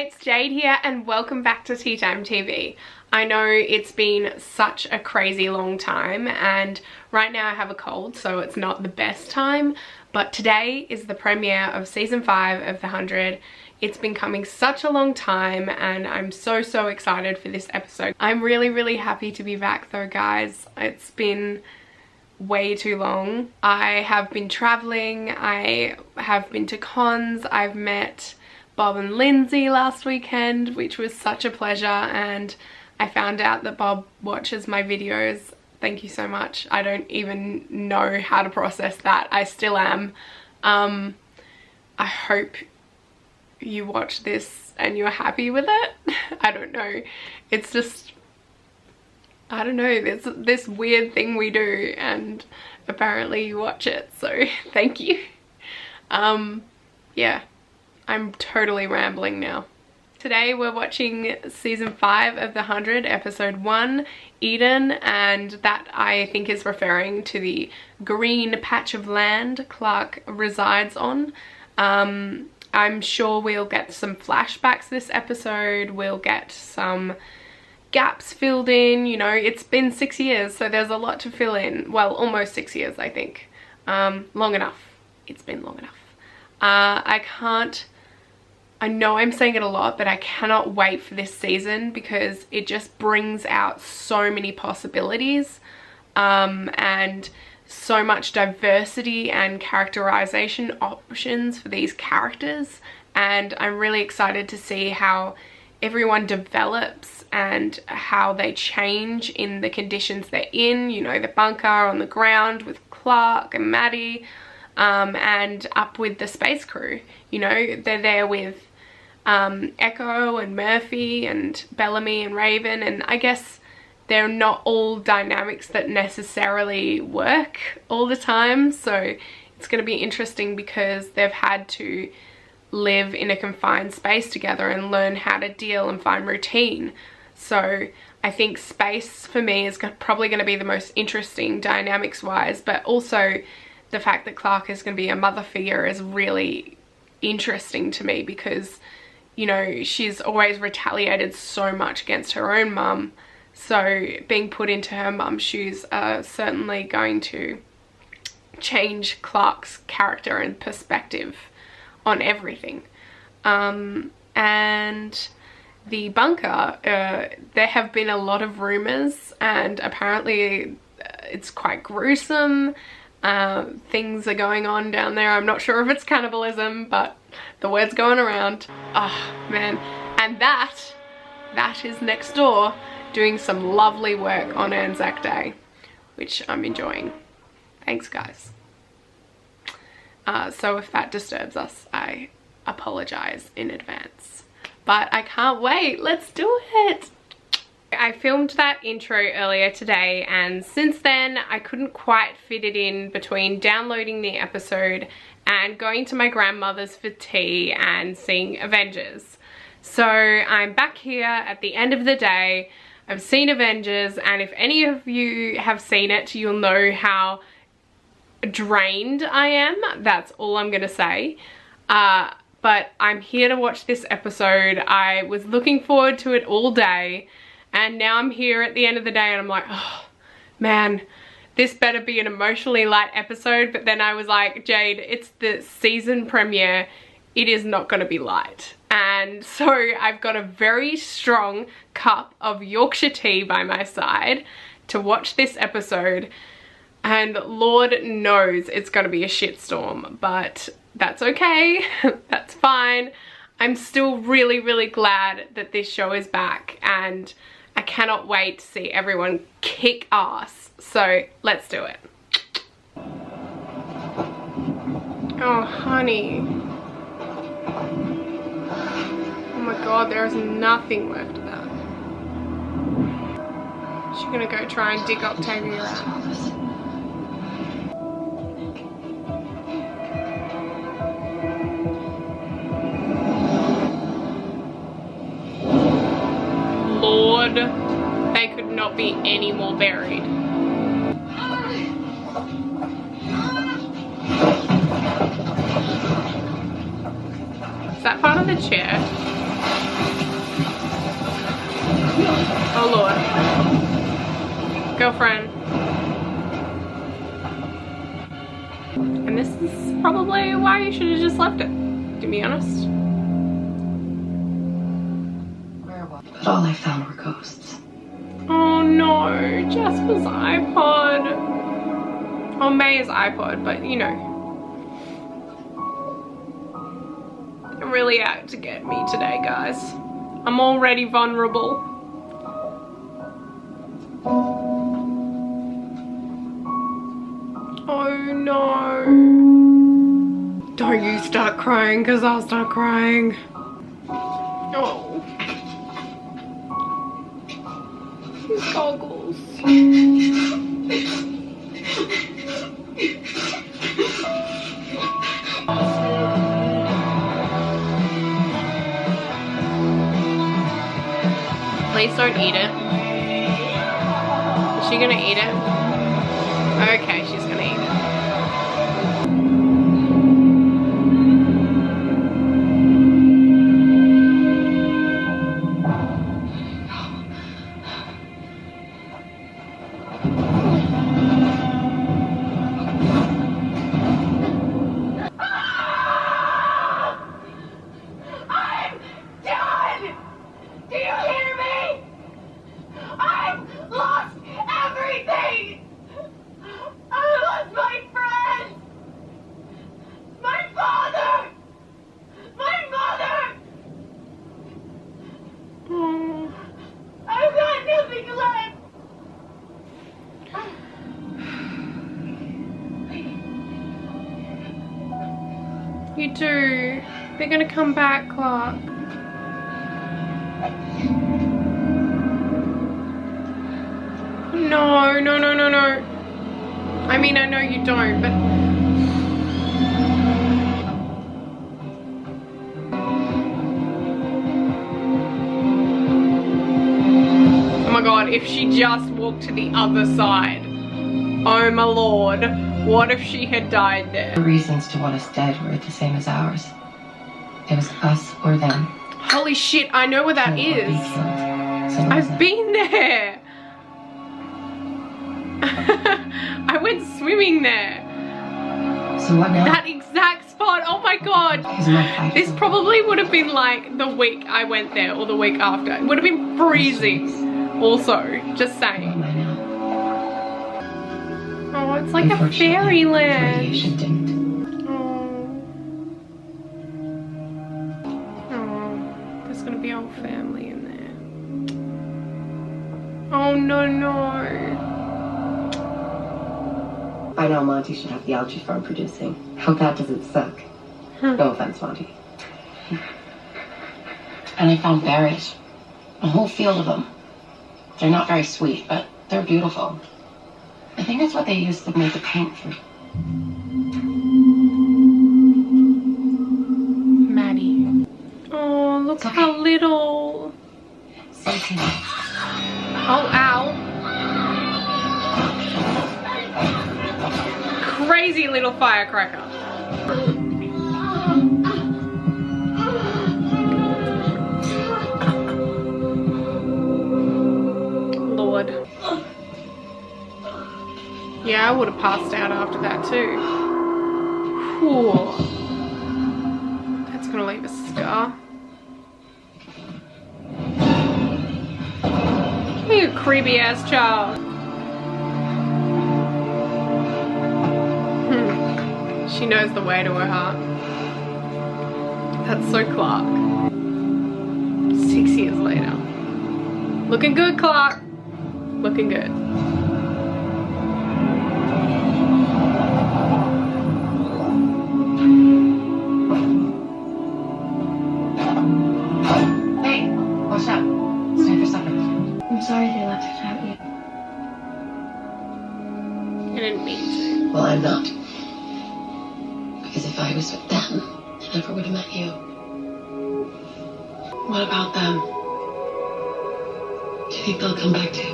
it's Jade here and welcome back to Tea Time TV. I know it's been such a crazy long time and right now I have a cold, so it's not the best time, but today is the premiere of season 5 of The 100. It's been coming such a long time and I'm so excited for this episode. I'm really happy to be back though, guys. It's been way too long. I have been traveling, I have been to cons, I've met Bob and Lindsay last weekend, which was such a pleasure, and I found out that Bob watches my videos. Thank you so much. I don't even know how to process that. I still am. I hope you watch this and you're happy with it. I don't know. It's just, I don't know, there's this weird thing we do and apparently you watch it, so thank you. Yeah, I'm totally rambling now. Today we're watching season 5 of The 100, episode 1, Eden, and that I think is referring to the green patch of land Clark resides on. I'm sure we'll get some flashbacks this episode, we'll get some gaps filled in, you know, it's been 6 years, so there's a lot to fill in. Well, almost 6 years, I think. Long enough. It's been long enough. I know I'm saying it a lot, but I cannot wait for this season because it just brings out so many possibilities and so much diversity and characterization options for these characters, and I'm really excited to see how everyone develops and how they change in the conditions they're in, you know, the bunker, on the ground with Clark and Maddie, and up with the space crew. You know, they're there with Echo and Murphy and Bellamy and Raven, and I guess they're not all dynamics that necessarily work all the time, so it's going to be interesting because they've had to live in a confined space together and learn how to deal and find routine. So I think space for me is probably going to be the most interesting dynamics wise, but also the fact that Clark is going to be a mother figure is really interesting to me because, you know, she's always retaliated so much against her own mum, so being put into her mum's shoes are certainly going to change Clark's character and perspective on everything. And the bunker, there have been a lot of rumors and apparently it's quite gruesome. Things are going on down there. I'm not sure if it's cannibalism, but the word's going around. Oh man, and that is next door doing some lovely work on Anzac Day, which I'm enjoying. Thanks guys. So if that disturbs us, I apologize in advance. But I can't wait, let's do it! I filmed that intro earlier today and since then I couldn't quite fit it in between downloading the episode and going to my grandmother's for tea and seeing Avengers. So I'm back here at the end of the day. I've seen Avengers, and if any of you have seen it, you'll know how drained I am. That's all I'm gonna say. But I'm here to watch this episode. I was looking forward to it all day, and now I'm here at the end of the day and I'm like, oh man, this better be an emotionally light episode. But then I was like, Jade, it's the season premiere, it is not gonna be light. And so I've got a very strong cup of Yorkshire tea by my side to watch this episode, and Lord knows it's gonna be a shitstorm, but that's okay. That's fine. I'm still really glad that this show is back, and I cannot wait to see everyone kick ass. So let's do it. Oh honey. Oh my god, there is nothing left of that. She's gonna go try and dig Octavia out. Lord, they could not be any more buried. Is that part of the chair? Oh Lord. Girlfriend. And this is probably why you should have just left it, to be honest. But all I found were ghosts. Oh no, Jasper's iPod. Or Maya's iPod, but you know. They're really out to get me today, guys. I'm already vulnerable. Oh no. Don't you start crying, because I'll start crying. Oh. His goggles. Please don't eat it. Is she gonna eat it? Okay, she's gonna eat it. You do. They're gonna come back, Clark. No, no, no, no, no. I mean, I know you don't, but... Oh my god, if she just walked to the other side. Oh my lord. What if she had died there? The reasons to want us dead were the same as ours. It was us or them. Holy shit, I know where that is. I've been there. I went swimming there. So what now? That exact spot. Oh my god. This probably would have been like the week I went there or the week after. It would have been freezing. Also, just saying. Oh, it's like a fairyland. Radiation didn't. Oh, there's gonna be our family in there. Oh no, no. I know Monty should have the algae farm producing. Hope that doesn't suck. No offense, Monty. And I found berries. A whole field of them. They're not very sweet, but they're beautiful. I think that's what they use to make the paint for. Maddie. Oh, look how little. Something. Oh, ow. Crazy little firecracker. Lord. Yeah, I would have passed out after that too. Whew. That's gonna leave a scar. You creepy ass child. She knows the way to her heart. That's so Clark. 6 years later. Looking good, Clark. Looking good. Hey, what's up? It's time for supper. I'm sorry they left it without you. I didn't mean to. Well, I'm not. Because if I was with them, I never would have met you. What about them? Do you think they'll come back too?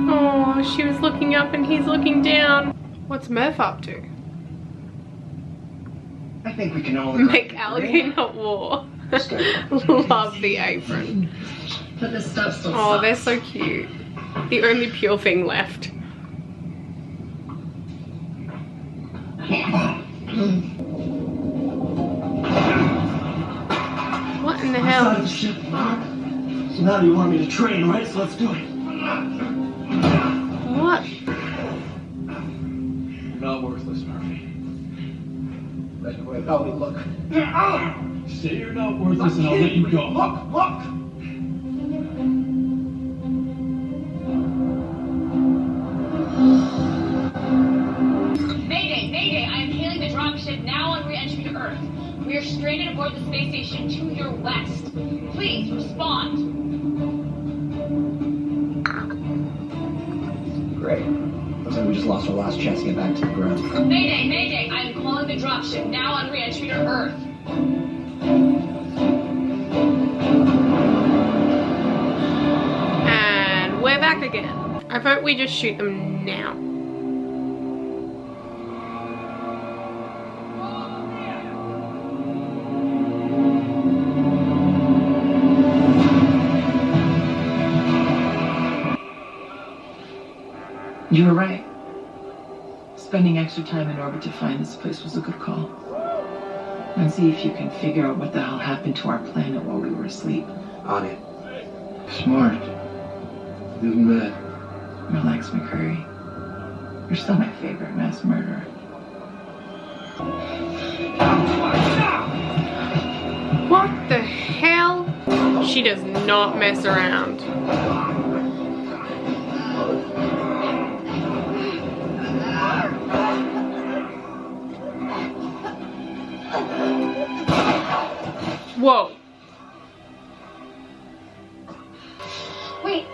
Oh, Oh, she was looking up and he's looking down. What's Murph up to? I think we can only Make alligator not war. Love the apron. But this stuff still Oh, sucks. they're so cute. The only pure thing left. What in the hell? So now you want me to train, right? So let's do it. What? You're not worthless, Murphy. That's the way how we look. Say you're not worthless and I'll let you go. Look! Mayday, I am hailing the dropship now on re-entry to Earth. We are stranded aboard the space station to your west. Please respond. Great. Looks like we just lost our last chance to get back to the ground. Mayday, I am calling the dropship now on re-entry to Earth. And we're back again. I vote we just shoot them now. You were right. Spending extra time in orbit to find this place was a good call. And see if you can figure out what the hell happened to our planet while we were asleep. On it. Smart. Even bad. Relax, McCurry. You're still my favorite mass murderer. What the hell? She does not mess around. Whoa. Wait.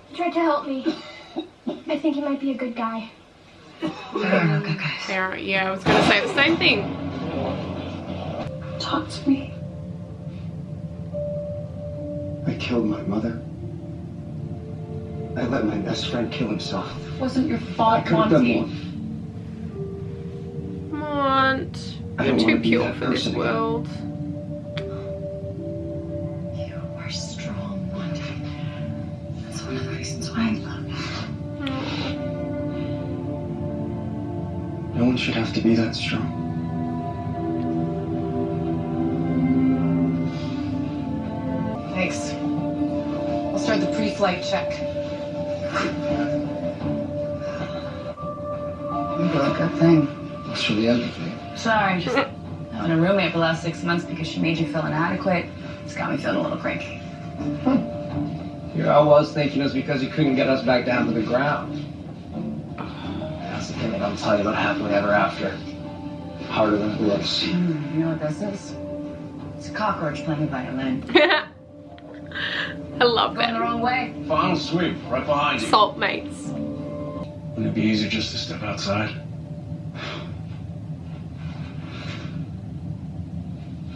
He tried to help me. I think he might be a good guy. Yeah, I was gonna say the same thing. Talk to me. I killed my mother. I let my best friend kill himself. Wasn't your I fault, could have done Monty. more. Mont. I You're don't too wanna be pure that for this person again. world. You are strong, Monty. That's one of the reasons why I love you. No one should have to be that strong. Thanks. I'll start the pre-flight check. You look good thing. Thanks for the empathy. Sorry, just having a roommate for the last 6 months because she made you feel inadequate. It's got me feeling a little cranky. Here I was thinking it was because you couldn't get us back down to the ground. That's the thing that I'm telling you about happily ever after. Harder than it looks. You know what this is? It's a cockroach playing a violin. I love Going the that. wrong way. Final sweep, right behind you. Salt mates. Wouldn't it be easier just to step outside?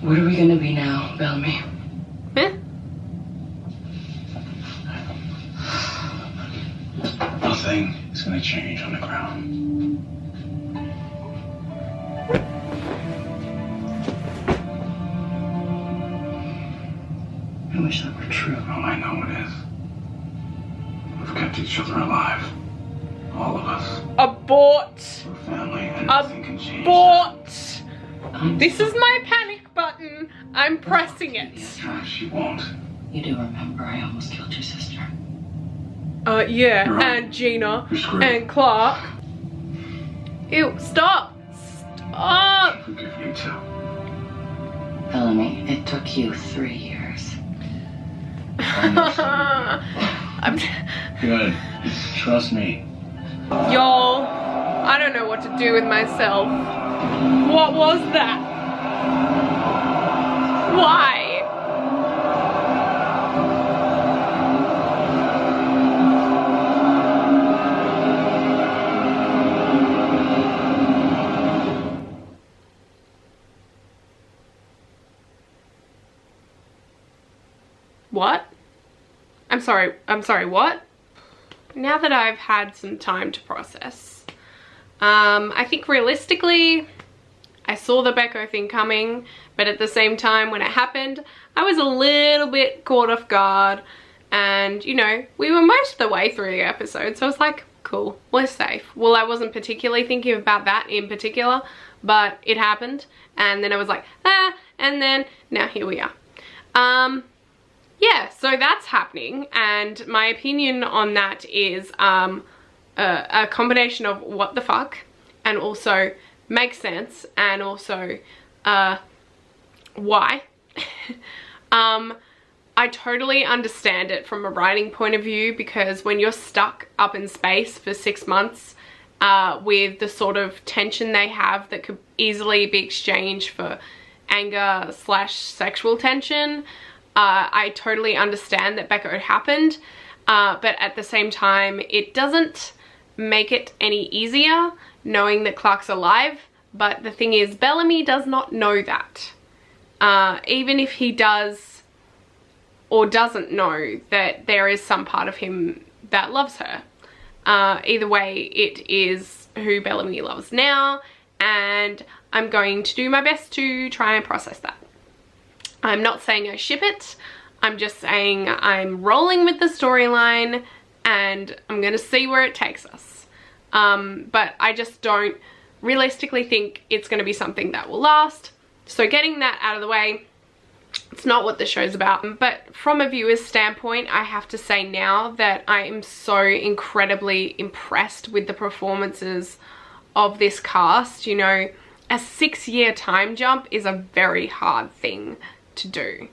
What are we gonna be now, Bellamy? Eh? Nothing is gonna change on the ground. I wish that were true. Oh, I know it is. We've kept each other alive. All of us. Abort. We're family and nothing can change that. Abort. This is my panic button. I'm pressing it. She won't. You do remember I almost killed your sister. Yeah, You're right. and Gina, You're screwed. and Clark. Ew, stop. Stop. Forgive you too. Bellamy, it took you 3 years. I'm, Good. Trust me. y'all, I don't know what to do with myself. What was that? Why? What? I'm sorry, what? now that I've had some time to process, I think realistically, I saw the Becco thing coming, but at the same time when it happened, I was a little bit caught off guard, and you know, we were most of the way through the episode, so I was like, cool, we're safe. Well, I wasn't particularly thinking about that in particular, but it happened, and then I was like, and then now here we are. Yeah, so that's happening, and my opinion on that is a combination of what the fuck, and also makes sense, and also why. I totally understand it from a writing point of view, because when you're stuck up in space for 6 months with the sort of tension they have that could easily be exchanged for anger / sexual tension, I totally understand that Becco had happened, but at the same time it doesn't make it any easier knowing that Clark's alive. But the thing is, Bellamy does not know that. Even if he does or doesn't know that there is some part of him that loves her. Either way, it is who Bellamy loves now, and I'm going to do my best to try and process that. I'm not saying I ship it, I'm just saying I'm rolling with the storyline and I'm gonna see where it takes us. But I just don't realistically think it's gonna be something that will last. So getting that out of the way, it's not what the show's about. But from a viewer's standpoint, I have to say now that I am so incredibly impressed with the performances of this cast. You know, a 6-year time jump is a very hard thing to do.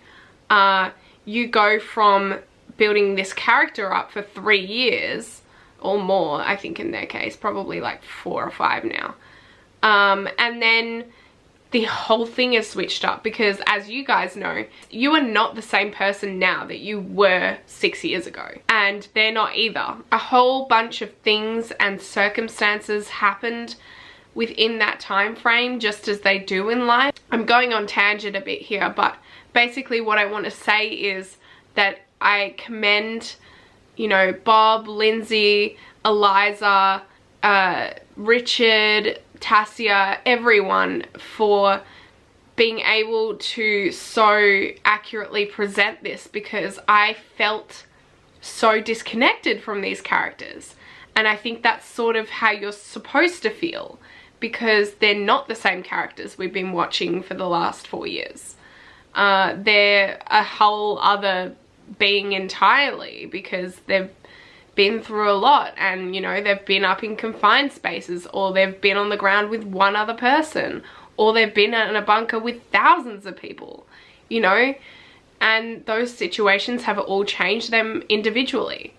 You go from building this character up for 3 years or more, I think in their case, probably like 4 or 5 now. And then the whole thing is switched up, because as you guys know, you are not the same person now that you were 6 years ago, and they're not either. A whole bunch of things and circumstances happened within that time frame, just as they do in life. I'm going on tangent a bit here, but basically what I want to say is that I commend, you know, Bob, Lindsay, Eliza, Richard, Tassia, everyone, for being able to so accurately present this, because I felt so disconnected from these characters, and I think that's sort of how you're supposed to feel, because they're not the same characters we've been watching for the last 4 years. They're a whole other being entirely, because they've been through a lot, and you know, they've been up in confined spaces, or they've been on the ground with one other person, or they've been in a bunker with thousands of people, you know, and those situations have all changed them individually.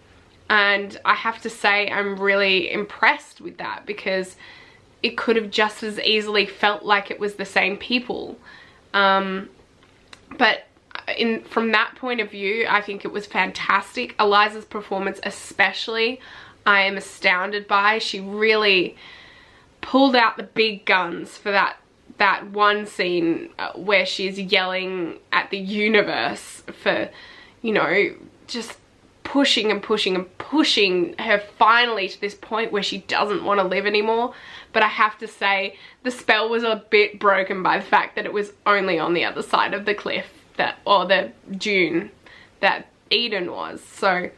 And I have to say I'm really impressed with that, because it could have just as easily felt like it was the same people. But from that point of view, I think it was fantastic. Eliza's performance especially, I am astounded by. She really pulled out the big guns for that one scene where she's yelling at the universe for, you know, just pushing and pushing and pushing her finally to this point where she doesn't want to live anymore. But I have to say, the spell was a bit broken by the fact that it was only on the other side of the cliff, or the dune that Eden was. So,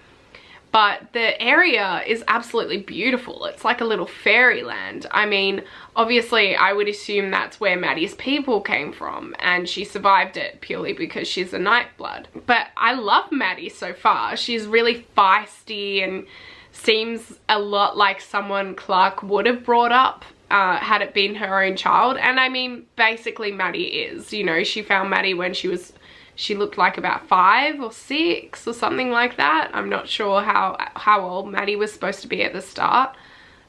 but the area is absolutely beautiful. It's like a little fairyland. I mean, obviously I would assume that's where Maddie's people came from, and she survived it purely because she's a Nightblood. But I love Maddie so far. She's really feisty and seems a lot like someone Clark would have brought up had it been her own child. And I mean, basically Maddie is, you know, she found Maddie when she looked like about 5 or 6 or something like that. I'm not sure how old Maddie was supposed to be at the start.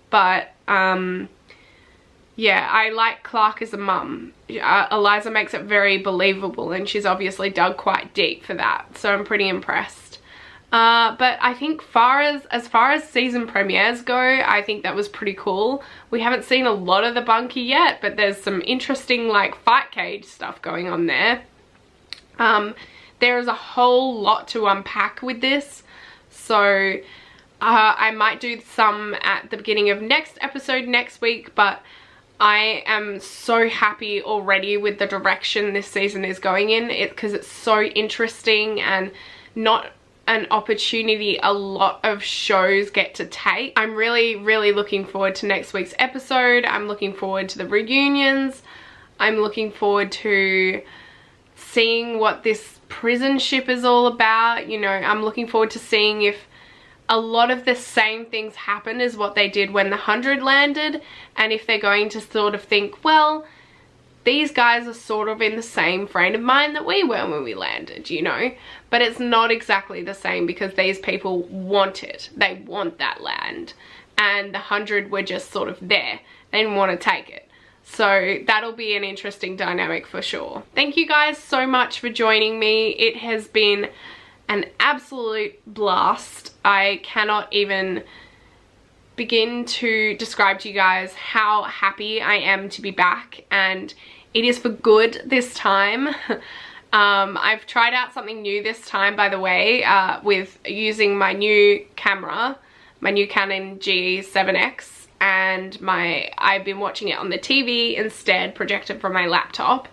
But, yeah, I like Clark as a mum. Eliza makes it very believable, and she's obviously dug quite deep for that. So I'm pretty impressed. But I think as far as season premieres go, I think that was pretty cool. We haven't seen a lot of the bunker yet, but there's some interesting like fight cage stuff going on there. There is a whole lot to unpack with this, so I might do some at the beginning of next episode next week, but I am so happy already with the direction this season is going in, because it's so interesting and not an opportunity a lot of shows get to take. I'm really, really looking forward to next week's episode. I'm looking forward to the reunions. I'm looking forward to seeing what this prison ship is all about. You know, I'm looking forward to seeing if a lot of the same things happen as what they did when the 100 landed, and if they're going to sort of think, well, these guys are sort of in the same frame of mind that we were when we landed, you know. But it's not exactly the same, because these people want it. They want that land. And the 100 were just sort of there. They didn't want to take it. So that'll be an interesting dynamic for sure. Thank you guys so much for joining me. It has been an absolute blast. I cannot even begin to describe to you guys how happy I am to be back, and it is for good this time. I've tried out something new this time, by the way, with using my new camera, my new Canon G7X, and I've been watching it on the TV instead, projected from my laptop.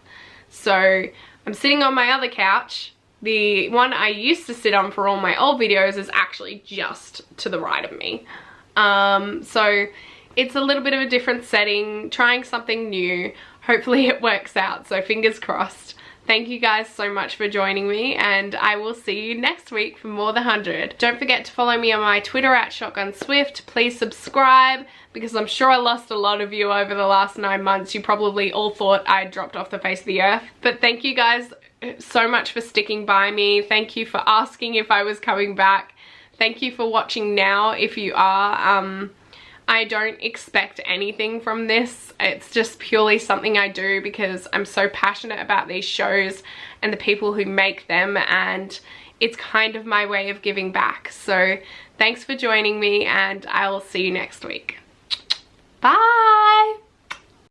So I'm sitting on my other couch. The one I used to sit on for all my old videos is actually just to the right of me. So it's a little bit of a different setting, trying something new. Hopefully it works out, so fingers crossed. Thank you guys so much for joining me, and I will see you next week for more than 100. Don't forget to follow me on my Twitter at ShotgunSwift. Please subscribe, because I'm sure I lost a lot of you over the last 9 months. You probably all thought I dropped off the face of the earth. But thank you guys so much for sticking by me. Thank you for asking if I was coming back. Thank you for watching now if you are. I don't expect anything from this. It's just purely something I do because I'm so passionate about these shows and the people who make them, and it's kind of my way of giving back. So thanks for joining me, and I'll see you next week. Bye!